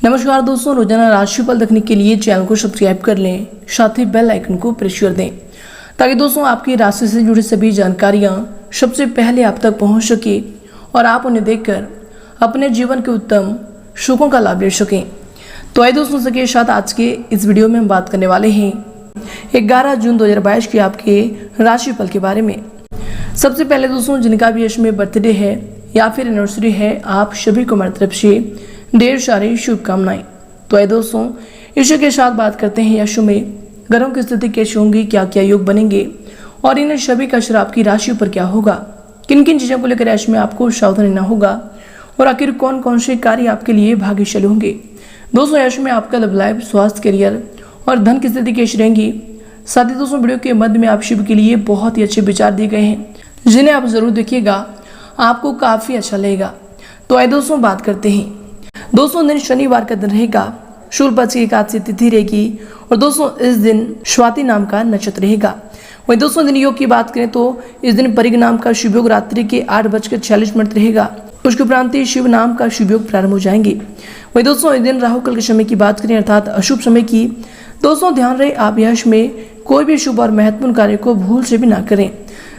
नमस्कार दोस्तों, रोजाना राशिफल देखने के लिए चैनल को सब्सक्राइब कर लें, साथ ही बेल आइकन को प्रेस कर दें ताकि दोस्तों आपकी राशि से जुड़ी सभी जानकारियां सबसे पहले आप तक पहुंच सके और आप उन्हें देखकर अपने जीवन के उत्तम सुखों का लाभ ले सकें। तो आइए दोस्तों के साथ आज के इस वीडियो में हम बात करने वाले हैं 11 जून 2022 के आपके राशिफल के बारे में। सबसे पहले दोस्तों, जिनका भी यश में बर्थडे है या फिर एनिवर्सरी है, आप सभी को हमारी तरफ से ढेर सारी शुभकामनाएं। तो आइए दोस्तों ईश्वर के साथ बात करते हैं यश में ग्रहों की स्थिति कैसी होंगी, क्या क्या योग बनेंगे और इन सभी का असर आपकी राशि पर क्या होगा, किन किन चीजों को लेकर यश में आपको सावधान रहना होगा और आखिर कौन कौन से कार्य आपके लिए भाग्यशाली होंगे। दोस्तों यश में आपका लव लाइफ, स्वास्थ्य, करियर और धन की स्थिति कैसी रहेंगी। साथ ही दोस्तों वीडियो के मध्य में आप शिव के लिए बहुत ही अच्छे विचार दिए गए हैं जिन्हें आप जरूर देखिएगा, आपको काफी अच्छा लगेगा। तो आइए दोस्तों बात करते हैं। दोस्तों दिन शनिवार का दिन रहेगा, शुक्ल पक्ष की एकादशी तिथि रहेगी और दोस्तों इस दिन स्वाति नाम का नक्षत्र रहेगा। वही दोस्तों दिन योग की बात करें तो इस दिन परिग नाम का शुभ योग रात्रि के 8:46 रहेगा। उसके उपरांत शिव नाम का शुभ योग प्रारंभ हो जाएंगे। वही दोस्तों इस दिन राहु काल के समय की बात करें अर्थात अशुभ समय की, दोस्तों ध्यान रहे आप यश में कोई भी शुभ और महत्वपूर्ण कार्य को भूल से भी ना करें।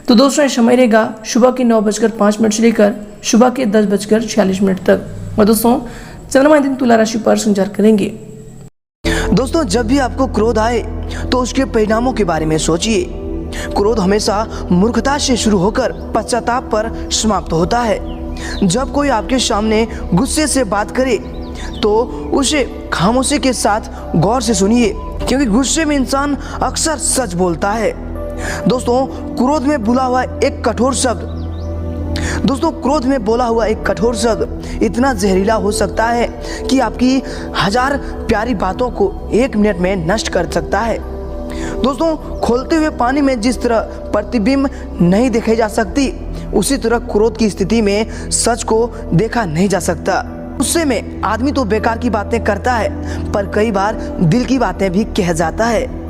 तो दोस्तों समय रहेगा सुबह के 9:05 से लेकर सुबह के 10:46 तक। और दोस्तों चंद्रमा दिन तुला राशि पर संचार करेंगे। दोस्तों जब भी आपको क्रोध आए तो उसके परिणामों के बारे में सोचिए। क्रोध हमेशा मूर्खता से शुरू होकर पश्चाताप पर समाप्त होता है। जब कोई आपके सामने गुस्से से बात करे तो उसे खामोशी के साथ गौर से सुनिए, क्योंकि गुस्से में इंसान अक्सर सच बोलता है। दोस्तों क्रोध में बोला हुआ एक कठोर शब्द इतना जहरीला हो सकता है कि आपकी 1000 प्यारी बातों को 1 मिनट में नष्ट कर सकता है। दोस्तों खोलते हुए पानी में जिस तरह प्रतिबिंब नहीं देखे जा सकती, उसी तरह क्रोध की स्थिति में सच को देखा नहीं जा सकता। गुस्से में आदमी तो बेकार की बातें करता है, पर कई बार दिल की बातें भी कह जाता है।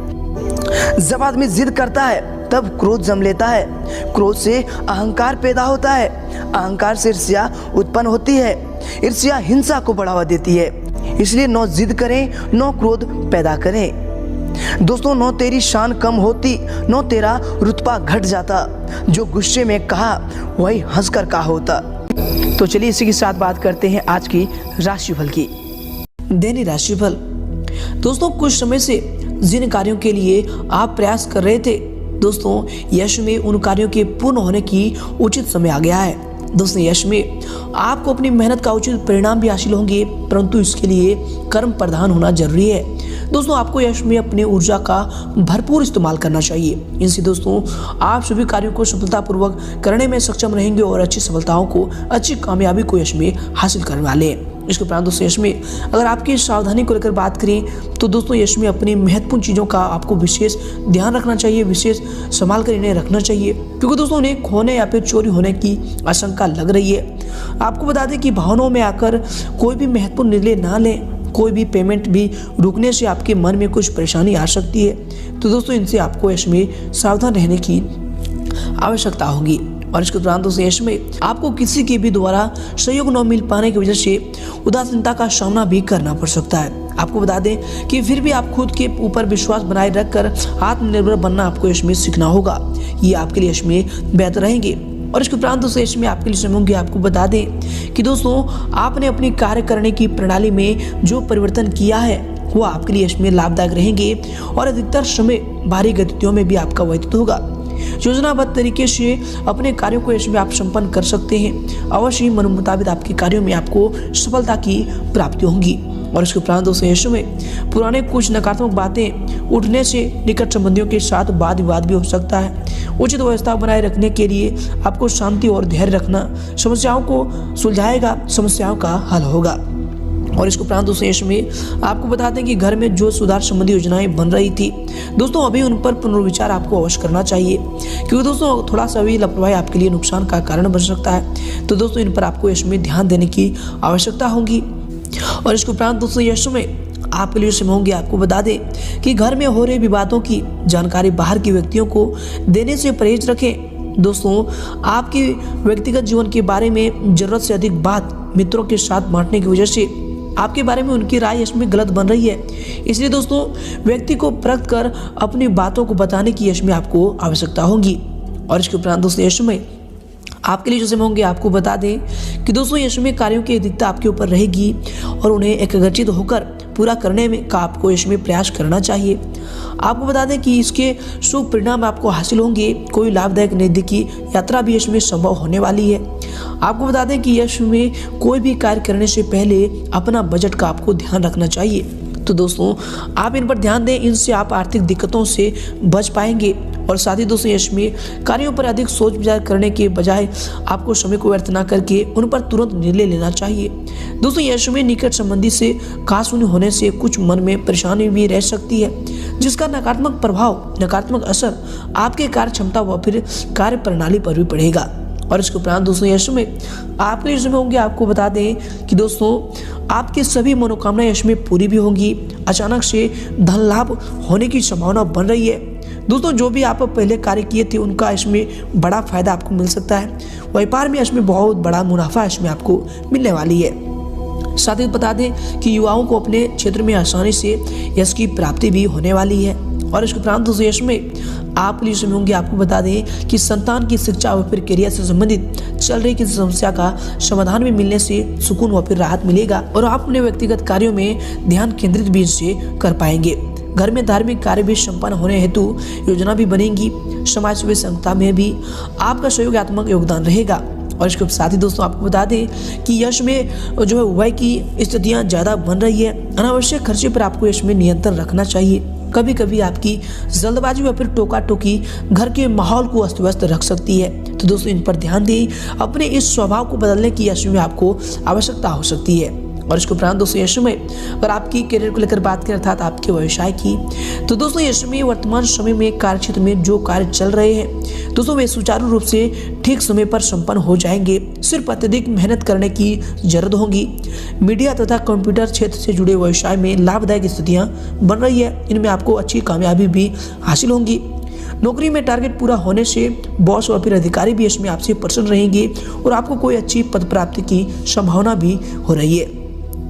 जब आदमी जिद करता है तब क्रोध जम लेता है। क्रोध से अहंकार पैदा होता है, अहंकार से ईर्ष्या उत्पन्न होती है, ईर्ष्या हिंसा को बढ़ावा देती है। इसलिए न जिद करें न क्रोध पैदा करें। दोस्तों न तेरी शान कम होती न तेरा रुतबा घट जाता, जो गुस्से में कहा वही हंसकर कहा होता। तो चलिए इसी के साथ बात करते हैं आज की राशिफल की। दैनिक राशिफल। दोस्तों कुछ समय से जिन कार्यों के लिए आप प्रयास कर रहे थे, दोस्तों यश में उन कार्यों के पूर्ण होने की उचित समय आ गया है। दोस्तों यश में आपको अपनी मेहनत का उचित परिणाम भी हासिल होंगे, परंतु इसके लिए कर्म प्रधान होना जरूरी है। दोस्तों आपको यश में अपने ऊर्जा का भरपूर इस्तेमाल करना चाहिए। इनसे दोस्तों आप सभी कार्यों को सफलतापूर्वक करने में सक्षम रहेंगे और अच्छी सफलताओं को, अच्छी कामयाबी को यश में हासिल करने वाले हैं। इसके उपरांत दोस्तों यश में अगर आपकी सावधानी को लेकर बात करें तो दोस्तों यश में अपनी महत्वपूर्ण चीज़ों का आपको विशेष ध्यान रखना चाहिए, विशेष संभाल कर इन्हें रखना चाहिए, क्योंकि दोस्तों उन्हें खोने या फिर चोरी होने की आशंका लग रही है। आपको बता दें कि भावनाओं में आकर कोई भी महत्वपूर्ण निर्णय ना लें। कोई भी पेमेंट भी रुकने से आपके मन में कुछ परेशानी आ सकती है। तो दोस्तों इनसे आपको यश में सावधान रहने की आवश्यकता होगी। और इसके उपरांत दोस्तों यश में आपको किसी के भी द्वारा सहयोग न मिल पाने की वजह से उदासीनता का सामना भी करना पड़ सकता है। आपको बता दें कि फिर भी आप खुद के ऊपर विश्वास बनाए रखकर आत्मनिर्भर बनना आपको यश में सीखना होगा। ये आपके लिए यश में बेहतर रहेंगे। और इसके उपरांत दोस्तों यश में आपके लिए समय होंगे। आपको बता दें कि दोस्तों आपने अपनी कार्य करने की प्रणाली में जो परिवर्तन किया है वो आपके लिए यश में लाभदायक रहेंगे और अधिकतर समय भारी गतिविधियों में भी आपका व्यतीत होगा। योजनाबद्ध तरीके से अपने कार्यों को यश में आप संपन्न कर सकते हैं। अवश्य ही मन मुताबिक आपके कार्यों में आपको सफलता की प्राप्ति होंगी। और इसके उपरांत दोस्तों यश में पुराने कुछ नकारात्मक बातें उठने से निकट संबंधियों के साथ वाद विवाद भी हो सकता है। उचित व्यवस्था बनाए रखने के लिए आपको शांति और धैर्य रखना समस्याओं को सुलझाएगा, समस्याओं का हल होगा। और इसके उपरांत दोस्तों यश में आपको बता दें कि घर में जो सुधार संबंधी योजनाएं बन रही थी, दोस्तों अभी उन पर पुनर्विचार आपको अवश्य करना चाहिए, क्योंकि दोस्तों थोड़ा सा भी लापरवाही आपके लिए नुकसान का कारण बन सकता है। तो दोस्तों इन पर आपको यश में ध्यान देने की आवश्यकता होगी। और इसके उपरांत दोस्तों यश में आपके लिए समय होंगे। आपको बता दें कि घर में हो रहे विवादों की जानकारी बाहर के व्यक्तियों को देने से परहेज रखें। दोस्तों आपके व्यक्तिगत जीवन के बारे में जरूरत से अधिक बात मित्रों के साथ बांटने की वजह से आपके बारे में उनकी राय इसमें गलत बन रही है। इसलिए दोस्तों व्यक्ति को परख कर अपनी बातों को बताने की इसमें आपको आवश्यकता होगी। और इसके उपरांत दोस्तों इसमें आपके लिए जो समय होंगे आपको बता दें कि दोस्तों इसमें कार्यों की अधिकता आपके ऊपर रहेगी और उन्हें एकाग्रचित होकर पूरा करने में का आपको इसमें प्रयास करना चाहिए। आपको बता दें कि इसके शुभ परिणाम आपको हासिल होंगे। कोई लाभदायक नज़दीकी यात्रा भी इसमें संभव होने वाली है। आपको बता दें कि यश में कोई भी कार्य करने से पहले अपना बजट का आपको ध्यान रखना चाहिए। तो दोस्तों आप इन पर ध्यान दें, इनसे आप आर्थिक दिक्कतों से बच पाएंगे। और साथ ही दोस्तों यश में कार्यों पर अधिक सोच विचार करने के बजाय आपको समय को व्यर्थ न करके उन पर तुरंत निर्णय लेना चाहिए। दोस्तों यश में निकट संबंधी से कहासुनी होने से कुछ मन में परेशानी भी रह सकती है, जिसका नकारात्मक प्रभाव, नकारात्मक असर आपके कार्य क्षमता व फिर कार्य प्रणाली पर भी पड़ेगा। और इसके उपरांत दोस्तों यश में आपके लिए समय होंगे आपको बता दें कि दोस्तों आपकी सभी मनोकामनाएं यश में पूरी भी होंगी। अचानक से धन लाभ होने की संभावना बन रही है। दोस्तों जो भी आप पहले कार्य किए थे उनका इसमें बड़ा फायदा आपको मिल सकता है। व्यापार में इसमें बहुत बड़ा मुनाफा इसमें आपको मिलने वाली है। साथ ही बता दें कि युवाओं को अपने क्षेत्र में आसानी से यश की प्राप्ति भी होने वाली है। और इसके उपरांत दोस्तों यश में आप लिए समय होंगे आपको बता दें कि संतान की शिक्षा व फिर करियर से संबंधित चल रही किसी समस्या का समाधान भी मिलने से सुकून व फिर राहत मिलेगा और आप अपने व्यक्तिगत कार्यों में ध्यान केंद्रित भी इससे कर पाएंगे। घर में धार्मिक कार्य भी संपन्न होने हेतु योजना भी बनेगी। समाज सेवा संस्था में भी आपका सहयोगात्मक योगदान रहेगा। और इसके साथ ही दोस्तों आपको बता दें कि यश में जो है व्यय की स्थितियां ज़्यादा बन रही है। अनावश्यक खर्चे पर आपको यश में नियंत्रण रखना चाहिए। कभी कभी आपकी जल्दबाजी या फिर टोका टोकी घर के माहौल को अस्त व्यस्त रख सकती है। तो दोस्तों इन पर ध्यान दें। अपने इस स्वभाव को बदलने की यश में आपको आवश्यकता हो सकती है। और इसके उपरांत दोस्तों यश में अगर आपकी करियर को लेकर बात करें अर्थात आपके व्यवसाय की, तो दोस्तों यश में वर्तमान समय में कार्य क्षेत्र में जो कार्य चल रहे हैं दोस्तों वे सुचारू रूप से ठीक समय पर संपन्न हो जाएंगे। सिर्फ अत्यधिक मेहनत करने की जरूरत होगी। मीडिया तथा कंप्यूटर क्षेत्र से जुड़े व्यवसाय में लाभदायक स्थितियां बन रही है। इनमें आपको अच्छी कामयाबी भी हासिल होंगी। नौकरी में टारगेट पूरा होने से बॉस और फिर अधिकारी भी इसमें आपसे प्रसन्न रहेंगे और आपको कोई अच्छी पद प्राप्ति की संभावना भी हो रही है।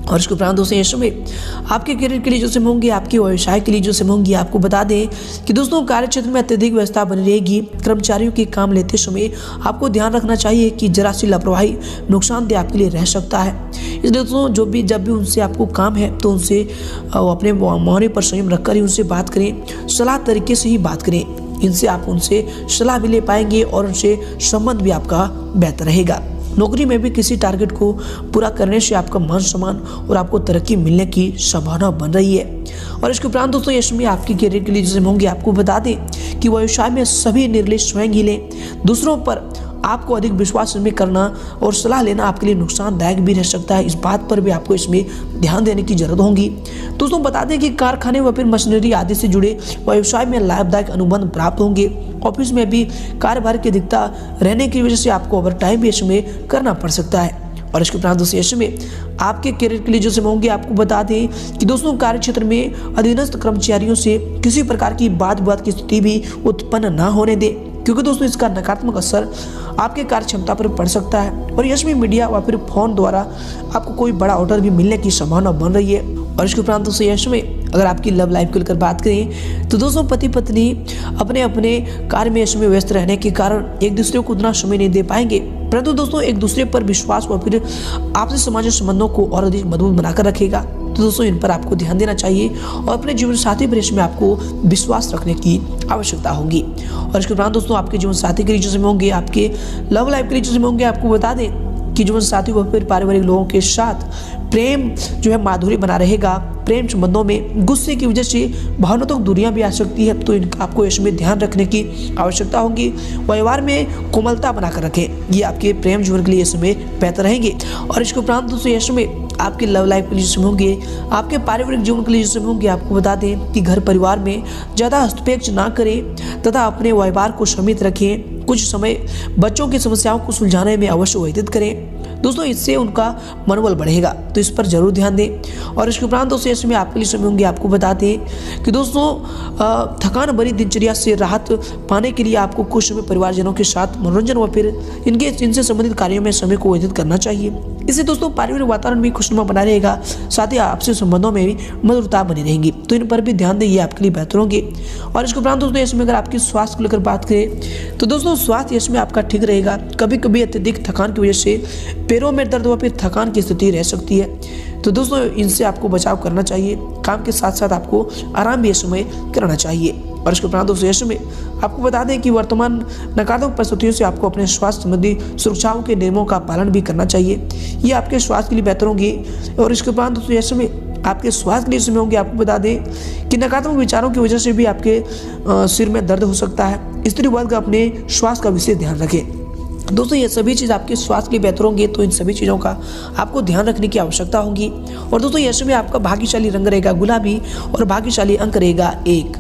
और इसके उपरांत दोस्तों यश में आपके करियर के लिए जो समय होंगे, आपके व्यवसाय के लिए जो समय होंगे, आपको बता दें कि दोस्तों कार्य क्षेत्र में अत्यधिक व्यवस्था बनी रहेगी। कर्मचारियों के काम लेते समय आपको ध्यान रखना चाहिए कि जरा सी लापरवाही नुकसानदेह आपके लिए रह सकता है। इसलिए दोस्तों जब भी उनसे आपको काम है तो उनसे अपने मौन पर संयम रखकर ही उनसे बात करें, सलाह तरीके से ही बात करें। इनसे आप उनसे सलाह भी ले पाएंगे और उनसे संबंध भी आपका बेहतर रहेगा। नौकरी में भी किसी टारगेट को पूरा करने से आपका मान सम्मान और आपको तरक्की मिलने की संभावना बन रही है। और इसके उपरांत दोस्तों यश में आपके करियर के लिए जैसे होंगे आपको बता दें कि व्यवसाय में सभी निर्णय स्वयं ही लें। दूसरों पर आपको अधिक विश्वास में करना और सलाह लेना आपके लिए नुकसानदायक भी रह सकता है। इस बात पर भी आपको इसमें ध्यान देने की जरूरत होगी। दोस्तों बता दें कि कारखाने व फिर मशीनरी आदि से जुड़े व्यवसाय में लाभदायक अनुबंध प्राप्त होंगे। ऑफिस में भी कार्यभार की अधिकता रहने की वजह से आपको ओवर टाइम भी इसमें करना पड़ सकता है। और इसके उपरांत दोस्तों यश में आपके करियर के लिए जो समय होंगे आपको बता दें कि दोस्तों कार्य क्षेत्र में अधीनस्थ कर्मचारियों से किसी प्रकार की वाद विवाद की स्थिति भी उत्पन्न न होने दें, क्योंकि दोस्तों इसका नकारात्मक असर आपके कार्य क्षमता पर पड़ सकता है। और यश में मीडिया व फिर फोन द्वारा आपको कोई बड़ा ऑर्डर भी मिलने की संभावना बन रही है। और इसके उपरांत दोस्तों यश में अगर आपकी लव लाइफ को लेकर बात करें तो दोस्तों पति पत्नी अपने अपने कार्य में इसमें व्यस्त रहने के कारण एक दूसरे को उतना समय नहीं दे पाएंगे, परंतु दोस्तों एक दूसरे पर विश्वास व फिर आपसी सामाजिक संबंधों को और अधिक मजबूत बनाकर रखेगा। तो दोस्तों इन पर आपको ध्यान देना चाहिए और अपने जीवन साथी पर इसमें आपको विश्वास रखने की आवश्यकता होगी। और इसके उपरांत दोस्तों आपके जीवन साथी के लिए जो समय होंगे, आपके लव लाइफ के लिए जो समय होंगे, आपको बता दें कि जीवन साथी व फिर पारिवारिक लोगों के साथ प्रेम जो है माधुरी बना रहेगा। प्रेम संबंधों में गुस्से की वजह से भावनात्मक दूरियां भी आ सकती है, तो इनका आपको इसमें ध्यान रखने की आवश्यकता होगी। व्यवहार में कोमलता बनाकर रखें, ये आपके प्रेम जीवन के लिए इसमें बेहतर रहेंगे। और इसके उपरांत दोस्तों इसमें आपके लव लाइफ के लिए जिसमें होंगे, आपके पारिवारिक जीवन के लिए जिसमें होंगे, आपको बता दें कि घर परिवार में ज़्यादा हस्तक्षेप ना करें तथा अपने व्यवहार को सीमित रखें। कुछ समय बच्चों की समस्याओं को सुलझाने में अवश्य व्यतीत करें। दोस्तों इससे उनका मनोबल बढ़ेगा, तो इस पर जरूर ध्यान दें। और इसके उपरांत दोस्तों ऐसे में आपके लिए समय होंगे, आपको बताते हैं कि दोस्तों थकान भरी दिनचर्या से राहत पाने के लिए आपको कुछ समय परिवारजनों के साथ मनोरंजन व फिर इनसे संबंधित कार्यों में समय को व्यतीत करना चाहिए। इससे दोस्तों पारिवारिक वातावरण भी खुशनुमा बना रहेगा, साथ ही आपसी संबंधों में भी मधुरता बनी रहेगी, तो इन पर भी ध्यान दें, ये आपके लिए बेहतर होंगे। और इसके उपरांत दोस्तों इसमें अगर आपकी स्वास्थ्य को लेकर बात करें तो दोस्तों स्वास्थ्य इसमें आपका ठीक रहेगा। कभी कभी अत्यधिक थकान की वजह से पैरों में दर्द व फिर थकान की स्थिति रह सकती है, तो दोस्तों इनसे आपको बचाव करना चाहिए। काम के साथ साथ आपको आराम भी इस समय करना चाहिए। और इसके उपरांत दोस्तों ऐसे में आपको बता दें कि वर्तमान नकारात्मक परिस्थितियों से आपको अपने स्वास्थ्य संबंधी सुरक्षाओं के नियमों का पालन भी करना चाहिए, ये आपके स्वास्थ्य के लिए बेहतर होंगी। और इसके उपरांत दोस्तों ऐसे में आपके स्वास्थ्य के लिए समय होंगे, आपको बता दें कि नकारात्मक विचारों की वजह से भी आपके सिर में दर्द हो सकता है। स्त्री वर्ग अपने स्वास्थ्य का विशेष ध्यान रखें। दोस्तों ये सभी चीज़ आपके स्वास्थ्य के लिए बेहतर होंगे, तो इन सभी चीज़ों का आपको ध्यान रखने की आवश्यकता होगी। और दोस्तों ऐसे में आपका भाग्यशाली रंग रहेगा गुलाबी और भाग्यशाली अंक रहेगा 1।